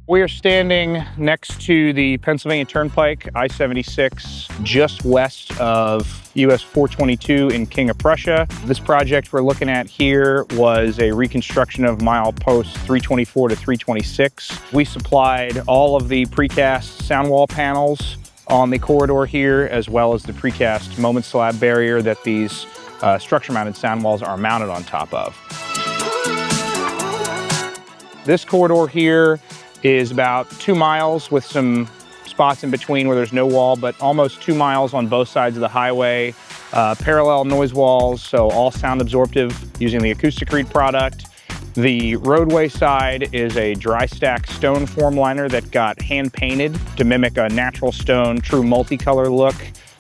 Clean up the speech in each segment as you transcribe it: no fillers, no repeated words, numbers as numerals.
We are standing next to the Pennsylvania Turnpike I-76, just west of US 422 in King of Prussia. This project we're looking at here was a reconstruction of mileposts 324 to 326. We supplied all of the precast sound wall panels on the corridor here, as well as the precast moment slab barrier that these structure-mounted sound walls are mounted on top of. This corridor here is about 2 miles with some spots in between where there's no wall, but almost 2 miles on both sides of the highway. Parallel noise walls, so all sound absorptive using the Acousticrete product. The roadway side is a dry stack stone form liner that got hand painted to mimic a natural stone, true multicolor look.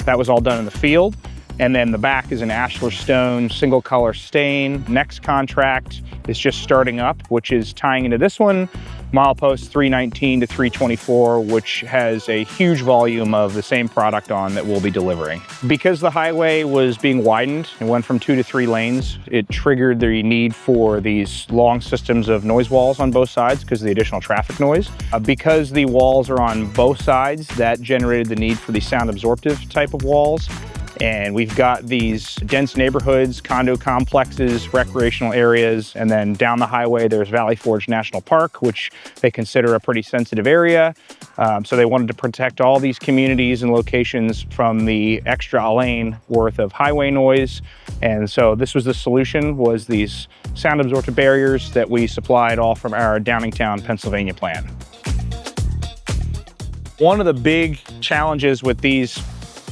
That was all done in the field. And then the back is an ashlar stone, single color stain. Next contract is just starting up, which is tying into this one, milepost 319 to 324, which has a huge volume of the same product on that we'll be delivering. Because the highway was being widened and went from 2 to 3 lanes, it triggered the need for these long systems of noise walls on both sides because of the additional traffic noise. Because the walls are on both sides, that generated the need for the sound absorptive type of walls. And we've got these dense neighborhoods, condo complexes, recreational areas, and then down the highway there's Valley Forge National Park, which they consider a pretty sensitive area. So they wanted to protect all these communities and locations from the extra lane worth of highway noise. And so this was the solution, was these sound absorptive barriers that we supplied all from our Downingtown, Pennsylvania plant. One of the big challenges with these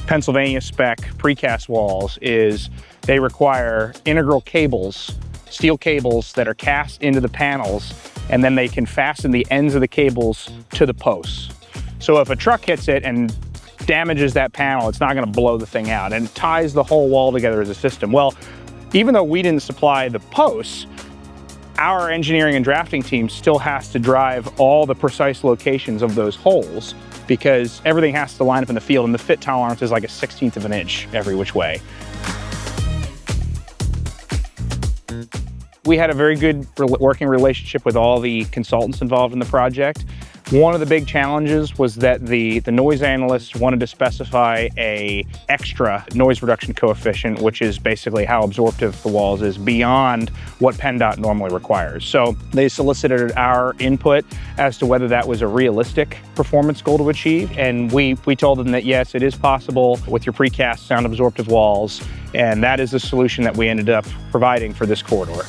Pennsylvania spec precast walls is they require integral cables, steel cables that are cast into the panels, and then they can fasten the ends of the cables to the posts. So if a truck hits it and damages that panel, it's not going to blow the thing out, and it ties the whole wall together as a system. Well, even though we didn't supply the posts, our engineering and drafting team still has to drive all the precise locations of those holes, because everything has to line up in the field, and the fit tolerance is like a 1/16 of an inch every which way. We had a very good working relationship with all the consultants involved in the project. One of the big challenges was that the noise analysts wanted to specify a extra noise reduction coefficient, which is basically how absorptive the walls is beyond what PennDOT normally requires. So they solicited our input as to whether that was a realistic performance goal to achieve. And we told them that yes, it is possible with your precast sound absorptive walls. And that is the solution that we ended up providing for this corridor.